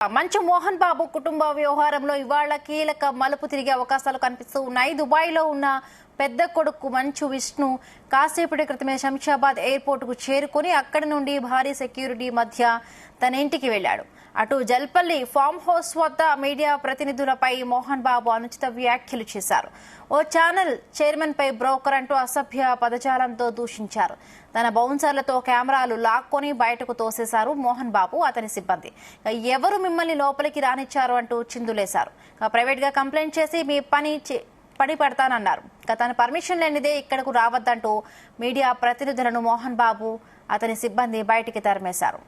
మంచు మోహన్ బాబు కుటుంబ వ్యవహారంలో ఇవాళ కీలక మలుపు తిరిగే అవకాశాలు కనిపిస్తూ ఉన్నాయి. దుబాయ్లో ఉన్న పెద్ద కొడుకు మంచు విష్ణు కాసేపటి క్రితమే శంషాబాద్ ఎయిర్పోర్ట్ కు చేరుకుని అక్కడి నుండి భారీ సెక్యూరిటీ మధ్య తన ఇంటికి వెళ్లాడు. అటు జల్పల్లి ఫామ్ హౌస్ వద్ద మీడియా ప్రతినిధులపై మోహన్ బాబు అనుచిత వ్యాఖ్యలు చేశారు. ఓ ఛానల్ చైర్మన్ పై బ్రోకర్ అంటూ అసభ్య పదజాలంతో దూషించారు. తన బౌన్సర్లతో కెమెరాలు లాక్కొని బయటకు తోసేశారు మోహన్ బాబు, అతని సిబ్బంది. ఎవరు మిమ్మల్ని లోపలికి రానిచ్చారు అంటూ చిందులేశారు. ప్రైవేట్ గా కంప్లైంట్ చేసి మీ పని పడతానన్నారు. తన పర్మిషన్ లేనిదే ఇక్కడకు రావద్దంటూ మీడియా ప్రతినిధులను మోహన్ బాబు అతని సిబ్బంది బయటికి తరిమేశారు.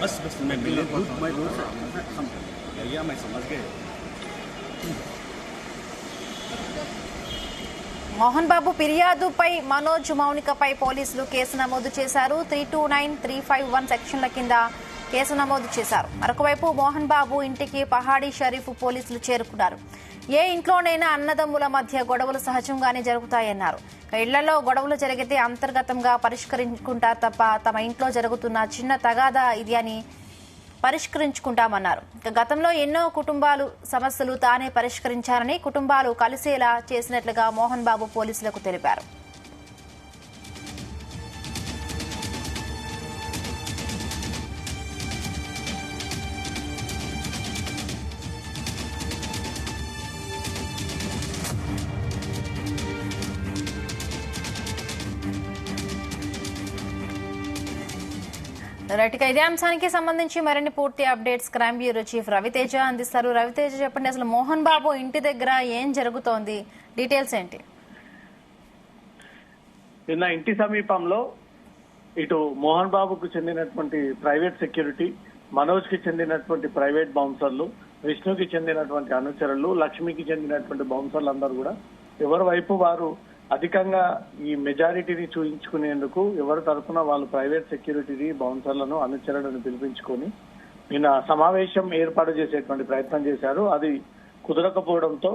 बस मैं मिले मैं दूर से भैया मैं समझ गए. మోహన్ బాబు ఫిర్యాదుపై మనోజ్ మౌనికపై పోలీసులు కేసు నమోదు చేశారు. 329, 351 సెక్షన్ల కింద కేసు నమోదు చేశారు. మరొకవైపు మోహన్ బాబు ఇంటికి పహాడీ షరీఫ్ పోలీసులు చేరుకున్నారు. ఏ ఇంట్లోనైనా అన్నదమ్ముల మధ్య గొడవలు సహజంగానే జరుగుతాయన్నారు. ఇళ్లలో గొడవలు జరిగితే అంతర్గతంగా పరిష్కరించుకుంటా తప్ప తమ ఇంట్లో జరుగుతున్న చిన్న తగాదా ఇది అని పరిష్కరించుకుంటామన్నారు. గతంలో ఎన్నో కుటుంబాలు సమస్యలు తానే పరిష్కరించారని, కుటుంబాలు కలిసేలా చేసినట్లుగా మోహన్ బాబు పోలీసులకు తెలిపారు. రైట్, ఇదే అంశానికి సంబంధించి మరిన్ని పూర్తి updates crime bureau chief Raviteja అందిస్తారు. రవితేజ, చెప్పండి, అసలు మోహన్ బాబు ఇంటి దగ్గర ఏం జరుగుతోంది, డీటెయిల్స్ ఏంటి? నిన్న ఇంటి సమీపంలో ఇటు మోహన్ బాబుకు చెందినటువంటి ప్రైవేట్ సెక్యూరిటీ, మనోజ్ కి చెందినటువంటి ప్రైవేట్ బౌన్సర్లు, విష్ణుకి చెందినటువంటి అనుచరులు, లక్ష్మికి చెందినటువంటి బౌన్సర్లు అందరూ కూడా ఎవరి వైపు వారు అధికంగా ఈ మెజారిటీని చూయించుకునేందుకు ఎవరి తరఫున వాళ్ళు ప్రైవేట్ సెక్యూరిటీని, బౌన్సర్లను, అనుచరులను పిలిపించుకొని నిన్న సమావేశం ఏర్పాటు చేసేటువంటి ప్రయత్నం చేశారు. అది కుదరకపోవడంతో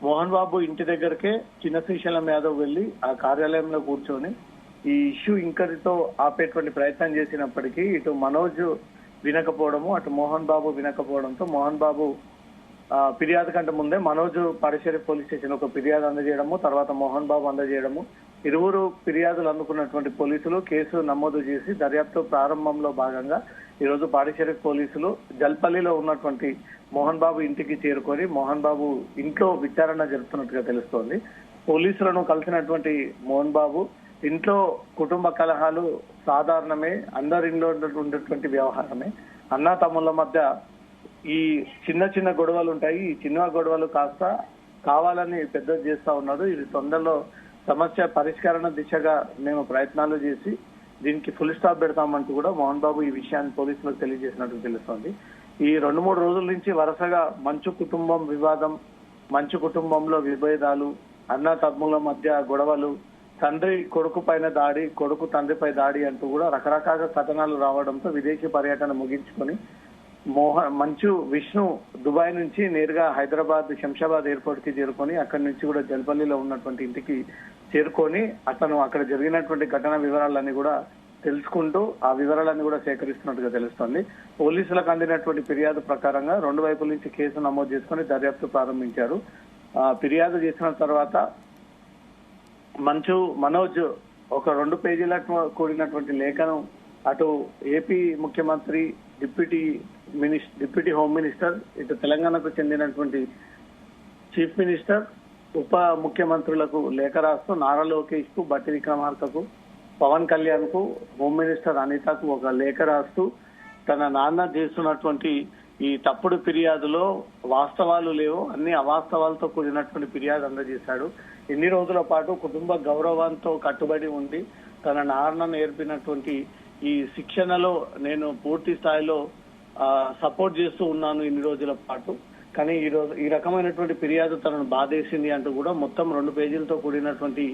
మోహన్ బాబు ఇంటి దగ్గరకే చిన్న శ్రీశైలం యాదవ్ వెళ్లి ఆ కార్యాలయంలో కూర్చొని ఈ ఇష్యూ ఇంకటితో ఆపేటువంటి ప్రయత్నం చేసినప్పటికీ ఇటు మనోజ్ వినకపోవడము, అటు మోహన్ బాబు వినకపోవడంతో మోహన్ బాబు ఫిర్యాదు కంటే ముందే మనోజ్ పాడిశేరి పోలీస్ స్టేషన్ ఒక ఫిర్యాదు అందజేయడము, తర్వాత మోహన్ బాబు అందజేయడము, ఇరువురు ఫిర్యాదులు అందుకున్నటువంటి పోలీసులు కేసు నమోదు చేసి దర్యాప్తు ప్రారంభంలో భాగంగా ఈరోజు పాడిశేరి పోలీసులు జల్పల్లిలో ఉన్నటువంటి మోహన్ బాబు ఇంటికి చేరుకొని మోహన్ బాబు ఇంట్లో విచారణ జరుపుతున్నట్టుగా తెలుస్తోంది. పోలీసులను కలిసినటువంటి మోహన్ బాబు ఇంట్లో కుటుంబ కలహాలు సాధారణమే, అందరింట్లో ఉండేటువంటి వ్యవహారమే, అన్నా తమ్ముళ్ళ మధ్య ఈ చిన్న చిన్న గొడవలు ఉంటాయి. ఈ చిన్న గొడవలు కాస్త కావాలని పెద్దది చేస్తా ఉన్నారు. ఇది తొందరలో సమస్య పరిష్కరణ దిశగా మేము ప్రయత్నాలు చేసి దీనికి ఫుల్ స్టాప్ పెడతామంటూ కూడా మోహన్ బాబు ఈ విషయాన్ని పోలీసులకు తెలియజేసినట్టు తెలుస్తోంది. ఈ 2-3 రోజుల నుంచి వరుసగా మంచు కుటుంబం వివాదం, మంచు కుటుంబంలో విభేదాలు, అన్న తమ్ముల మధ్య గొడవలు, తండ్రి కొడుకు పైన దాడి, కొడుకు తండ్రిపై దాడి అంటూ కూడా రకరకాల కథనాలు రావడంతో విదేశీ పర్యటన ముగించుకొని మంచు విష్ణు దుబాయ్ నుంచి నేరుగా హైదరాబాద్ శంషాబాద్ ఎయిర్పోర్ట్ కి చేరుకొని అక్కడి నుంచి కూడా జల్పల్లిలో ఉన్నటువంటి ఇంటికి చేరుకొని అతను అక్కడ జరిగినటువంటి ఘటన వివరాలన్నీ కూడా తెలుసుకుంటూ ఆ వివరాలన్నీ కూడా సేకరిస్తున్నట్టుగా తెలుస్తోంది. పోలీసులకు అందినటువంటి ఫిర్యాదు ప్రకారంగా 2 వైపుల నుంచి కేసు నమోదు చేసుకుని దర్యాప్తు ప్రారంభించారు. ఫిర్యాదు చేసిన తర్వాత మనోజ్ ఒక 2 పేజీలకు కూడినటువంటి లేఖను అటు ఏపీ ముఖ్యమంత్రి, డిప్యూటీ హోమ్ మినిస్టర్, ఇటు తెలంగాణకు చెందినటువంటి చీఫ్ మినిస్టర్, ఉప ముఖ్యమంత్రులకు లేఖ రాస్తూ నారా లోకేష్ కు, బట్టి విక్రమార్కకు, పవన్ కళ్యాణ్ కు, హోమ్ మినిస్టర్ అనితకు ఒక లేఖ రాస్తూ తన నాన్న చేస్తున్నటువంటి ఈ తప్పుడు ఫిర్యాదులో వాస్తవాలు లేవు, అన్ని అవాస్తవాలతో కూడినటువంటి ఫిర్యాదు అందజేశాడు. ఇన్ని రోజుల పాటు కుటుంబ గౌరవంతో కట్టుబడి ఉండి తన నాన్న నేర్పినటువంటి ఈ శిక్షణలో నేను పూర్తి స్థాయిలో సపోర్ట్ చేస్తూ ఉన్నాను ఇన్ని రోజుల పాటు, కానీ ఈ రకమైనటువంటి ఫిర్యాదు తనను బాధేసింది అంటూ కూడా మొత్తం 2 పేజీలతో కూడినటువంటి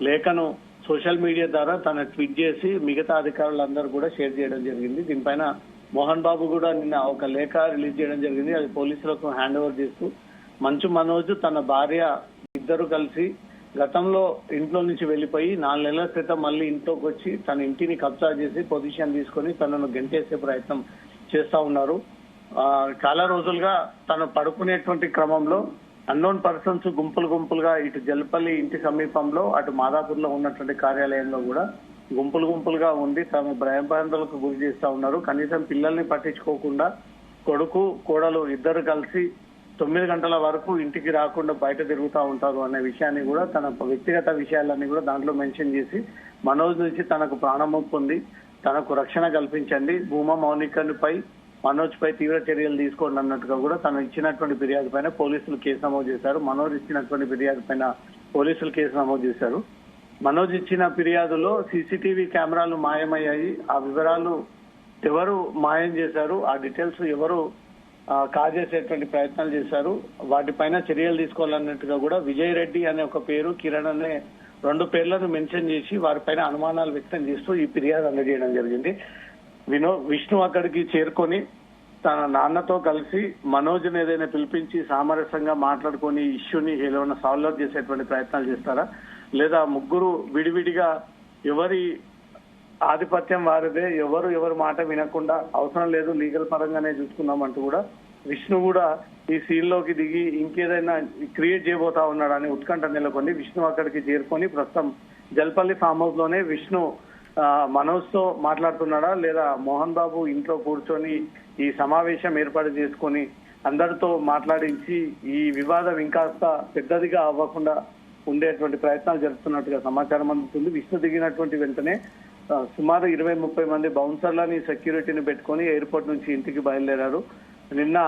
లేఖను సోషల్ మీడియా ద్వారా తన ట్వీట్ చేసి మిగతా అధికారులందరూ కూడా షేర్ చేయడం జరిగింది. దీనిపైన మోహన్ బాబు కూడా నిన్న ఒక లేఖ రిలీజ్ చేయడం జరిగింది. అది పోలీసులకు హ్యాండ్ ఓవర్ చేస్తూ మంచు మనోజ్ తన భార్య ఇద్దరు కలిసి గతంలో ఇంట్లో నుంచి వెళ్లిపోయి 4 నెలల క్రితం మళ్ళీ ఇంట్లోకి వచ్చి తన ఇంటిని కబ్జా చేసి పొజిషన్ తీసుకొని తనను గెంటేసే ప్రయత్నం చేస్తా ఉన్నారు. చాలా రోజులుగా తను పడుకునేటువంటి క్రమంలో అన్నోన్ పర్సన్స్ గుంపులుగా ఇటు జల్పల్లి ఇంటి సమీపంలో అటు మాదాపూర్ లో ఉన్నటువంటి కార్యాలయంలో కూడా గుంపులుగా ఉండి తమ భయాందోళనకు గురి చేస్తా ఉన్నారు. కనీసం పిల్లల్ని పట్టించుకోకుండా కొడుకు కోడలు ఇద్దరు కలిసి 9 గంటల వరకు ఇంటికి రాకుండా బయట తిరుగుతూ ఉంటారు అనే విషయాన్ని కూడా తన వ్యక్తిగత విషయాలన్నీ కూడా దాంట్లో మెన్షన్ చేసి మనోజ్ నుంచి తనకు ప్రాణముప్పు ఉంది, తనకు రక్షణ కల్పించండి, భూమా మౌనికపై మనోజ్ పై తీవ్ర చర్యలు తీసుకోండి అన్నట్టుగా కూడా తను ఇచ్చినటువంటి ఫిర్యాదు పైన పోలీసులు కేసు నమోదు చేశారు. మనోజ్ ఇచ్చినటువంటి ఫిర్యాదు పైన పోలీసులు కేసు నమోదు చేశారు. మనోజ్ ఇచ్చిన ఫిర్యాదులో సీసీటీవీ కెమెరాలు మాయమయ్యాయి, ఆ వివరాలు ఎవరు మాయం చేశారు, ఆ డీటెయిల్స్ ఎవరు కాజేసేటువంటి ప్రయత్నాలు చేశారు, వాటిపైన చర్యలు తీసుకోవాలన్నట్టుగా కూడా విజయ్ రెడ్డి అనే ఒక పేరు, కిరణ్ అనే 2 పేర్లను మెన్షన్ చేసి వారిపైన అనుమానాలు వ్యక్తం చేస్తూ ఈ ఫిర్యాదు అందజేయడం జరిగింది. విష్ణు అక్కడికి చేరుకొని తన నాన్నతో కలిసి మనోజ్ని ఏదైనా పిలిపించి సామరస్యంగా మాట్లాడుకొని ఇష్యూని ఏదైనా సాల్వ్ అవుట్ చేసేటువంటి ప్రయత్నాలు చేస్తారా, లేదా ముగ్గురు విడివిడిగా ఎవరి ఆధిపత్యం వారిదే, ఎవరు మాట వినకుండా అవసరం లేదు లీగల్ పరంగానే చూసుకున్నామంటూ కూడా విష్ణు కూడా ఈ సీన్ లోకి దిగి ఇంకేదైనా క్రియేట్ చేయబోతా ఉన్నాడని ఉత్కంఠ నెలకొంది. విష్ణు అక్కడికి చేరుకొని ప్రస్తుతం జల్పల్లి ఫామ్ హౌస్ లోనే విష్ణు మనోజ్ తో మాట్లాడుతున్నాడా, లేదా మోహన్ బాబు ఇంట్లో కూర్చొని ఈ సమావేశం ఏర్పాటు చేసుకొని అందరితో మాట్లాడించి ఈ వివాదం ఇంకాస్త పెద్దదిగా అవ్వకుండా ఉండేటువంటి ప్రయత్నాలు జరుపుతున్నట్టుగా సమాచారం అందుతుంది. విష్ణు దిగినటువంటి వెంటనే సుమారు 20-30 మంది బౌన్సర్లని సెక్యూరిటీని పెట్టుకొని ఎయిర్పోర్ట్ నుంచి ఇంటికి బయలుదేరారు. నిన్న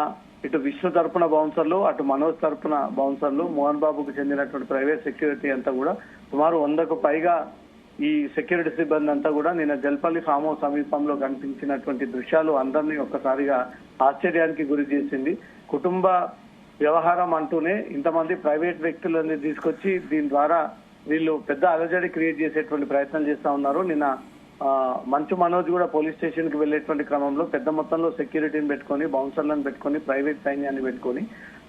ఇటు విష్ణు తరపున బౌన్సర్లు, అటు మనోజ్ తరపున బౌన్సర్లు, మోహన్ బాబుకు చెందినటువంటి ప్రైవేట్ సెక్యూరిటీ అంతా కూడా సుమారు 100కు పైగా ఈ సెక్యూరిటీ సిబ్బంది అంతా కూడా నిన్న జల్పల్లి ఫామ్ హౌస్ సమీపంలో కనిపించినటువంటి దృశ్యాలు అందరినీ ఒక్కసారిగా ఆశ్చర్యానికి గురి చేసింది. కుటుంబ వ్యవహారం అంటూనే ఇంతమంది ప్రైవేట్ వ్యక్తులని తీసుకొచ్చి దీని ద్వారా వీళ్ళు పెద్ద అలజడి క్రియేట్ చేసేటువంటి ప్రయత్నం చేస్తా ఉన్నారు. నిన్న మంచు మనోజ్ కూడా పోలీస్ స్టేషన్ కి వెళ్లేటువంటి క్రమంలో పెద్ద మొత్తంలో సెక్యూరిటీని పెట్టుకొని, బౌన్సర్లను పెట్టుకొని, ప్రైవేట్ సైన్యాన్ని పెట్టుకొని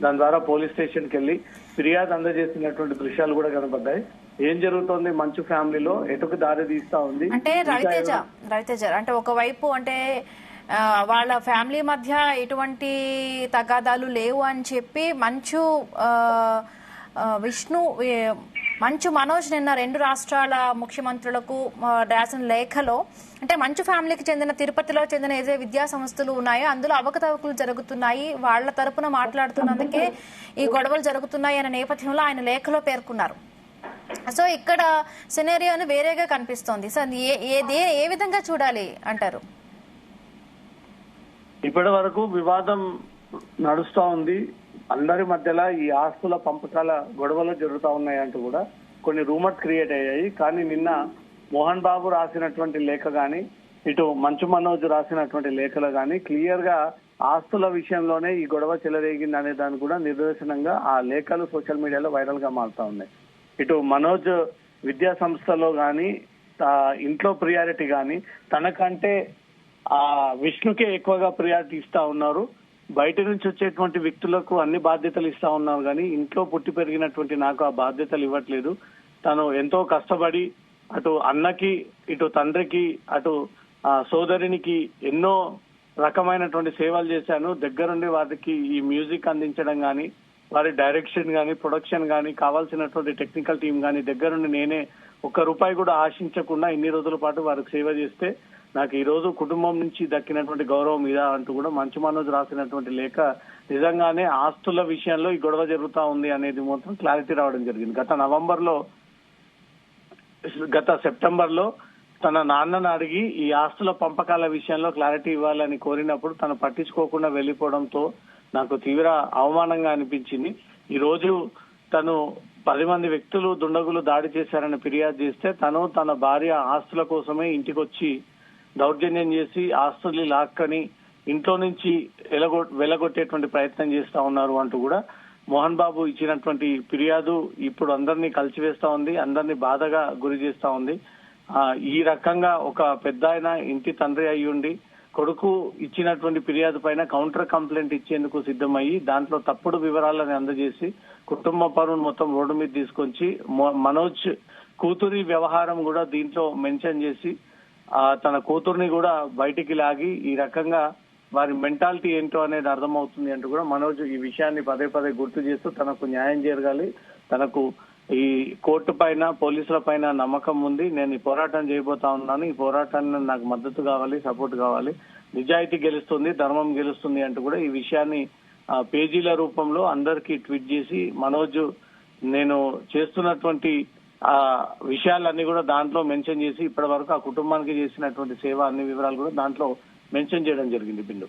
దాని ద్వారా పోలీస్ స్టేషన్ కి వెళ్లి ఫిర్యాదు అందజేసినటువంటి దృశ్యాలు కూడా కనబడ్డాయి. ఏం జరుగుతోంది మంచు ఫ్యామిలీలో, ఎటుకు దారి తీస్తా ఉంది అంటే రవితేజ అంటే ఒకవైపు అంటే వాళ్ళ ఫ్యామిలీ మధ్య ఎటువంటి తగాదాలు లేవు అని చెప్పి మంచు మనోజ్ నిన్న 2 రాష్ట్రాల ముఖ్యమంత్రులకు రాసిన లేఖలో అంటే మంచు ఫ్యామిలీకి చెందిన తిరుపతిలో చెందిన ఏదైతే విద్యా సంస్థలు ఉన్నాయో అందులో అవకతవకలు జరుగుతున్నాయి, వాళ్ల తరపున మాట్లాడుతున్నందుకే ఈ గొడవలు జరుగుతున్నాయి అనే నేపథ్యంలో ఆయన లేఖలో పేర్కొన్నారు. సో ఇక్కడ సినేరియోని వేరేగా కనిపిస్తోంది. సో ఏ విధంగా చూడాలి అంటారు? ఇప్పటి వరకు వివాదం నడుస్తా ఉంది. అందరి మధ్యలో ఈ ఆస్తుల పంపకాల గొడవలు జరుగుతా ఉన్నాయంటూ కూడా కొన్ని రూమర్స్ క్రియేట్ అయ్యాయి. కానీ నిన్న మోహన్ బాబు రాసినటువంటి లేఖ గాని, ఇటు మంచు మనోజ్ రాసినటువంటి లేఖలు గాని క్లియర్ గా ఆస్తుల విషయంలోనే ఈ గొడవ చెలరేగింది అనే దాన్ని కూడా నిదర్శనంగా ఆ లేఖలు సోషల్ మీడియాలో వైరల్ గా మారుతా ఉన్నాయి. ఇటు మనోజ్ విద్యా సంస్థలో గాని, ఇంట్లో ప్రియారిటీ గాని తనకంటే విష్ణుకే ఎక్కువగా ప్రియారిటీ ఇస్తా ఉన్నారు. బయట నుంచి వచ్చేటువంటి వ్యక్తులకు అన్ని బాధ్యతలు ఇస్తా ఉన్నారు, కానీ ఇంట్లో పుట్టి పెరిగినటువంటి నాకు ఆ బాధ్యతలు ఇవ్వట్లేదు. తను ఎంతో కష్టపడి అటు అన్నకి, ఇటు తండ్రికి, అటు సోదరునికి ఎన్నో రకమైనటువంటి సేవలు చేశాను. దగ్గరుండి వారికి ఈ మ్యూజిక్ అందించడం గాని, వారి డైరెక్షన్ గాని, ప్రొడక్షన్ గాని, కావాల్సినటువంటి టెక్నికల్ టీం గాని దగ్గరుండి నేనే ₹1 కూడా ఆశించకుండా ఇన్ని రోజుల పాటు వారికి సేవ చేస్తే నాకు ఈ రోజు కుటుంబం నుంచి దక్కినటువంటి గౌరవం ఇదా అంటూ కూడా మంచు మనోజ్ రాసినటువంటి లేఖ నిజంగానే ఆస్తుల విషయంలో ఈ గొడవ జరుగుతా ఉంది అనేది మొత్తం క్లారిటీ రావడం జరిగింది. గత సెప్టెంబర్ లో తన నాన్నను అడిగి ఈ ఆస్తుల పంపకాల విషయంలో క్లారిటీ ఇవ్వాలని కోరినప్పుడు తను పట్టించుకోకుండా వెళ్లిపోవడంతో నాకు తీవ్ర అవమానంగా అనిపించింది. ఈ రోజు తను 10 మంది వ్యక్తులు దుండగులు దాడి చేశారని ఫిర్యాదు చేస్తే తను తన భార్య ఆస్తుల కోసమే ఇంటికి వచ్చి దౌర్జన్యం చేసి ఆస్తుల్ని లాక్కని ఇంట్లో నుంచి వెలగొట్టేటువంటి ప్రయత్నం చేస్తా ఉన్నారు అంటూ కూడా మోహన్ బాబు ఇచ్చినటువంటి ఫిర్యాదు ఇప్పుడు అందరినీ కలిసివేస్తా ఉంది, అందరినీ బాధగా గురి చేస్తా ఉంది. ఈ రకంగా ఒక పెద్ద ఆయన ఇంటి తండ్రి అయ్యుండి కొడుకు ఇచ్చినటువంటి ఫిర్యాదు పైన కౌంటర్ కంప్లైంట్ ఇచ్చేందుకు సిద్ధమయ్యి దాంట్లో తప్పుడు వివరాలను అందజేసి కుటుంబ పరువును మొత్తం రోడ్డు మీద తీసుకొచ్చి మనోజ్ కూతురి వ్యవహారం కూడా దీంట్లో మెన్షన్ చేసి తన కూతుర్ని కూడా బయటికి లాగి ఈ రకంగా వారి మెంటాలిటీ ఏంటో అనేది అర్థమవుతుంది అంటూ కూడా మనోజ్ ఈ విషయాన్ని పదే పదే గుర్తు చేస్తూ తనకు న్యాయం జరగాలి, తనకు ఈ కోర్టు పైన పోలీసుల పైన నమ్మకం ఉంది, నేను ఈ పోరాటం చేయబోతా ఉన్నాను, ఈ పోరాటాన్ని నాకు మద్దతు కావాలి, సపోర్ట్ కావాలి, నిజాయితీ గెలుస్తుంది, ధర్మం గెలుస్తుంది అంటూ కూడా ఈ విషయాన్ని పేజీల రూపంలో అందరికీ ట్వీట్ చేసి మనోజ్ నేను చేస్తున్నటువంటి విషయాలన్నీ కూడా దాంట్లో మెన్షన్ చేసి ఇప్పటి వరకు ఆ కుటుంబానికి చేసినటువంటి సేవ అన్ని వివరాలు కూడా దాంట్లో మెన్షన్ చేయడం జరిగింది బిందు.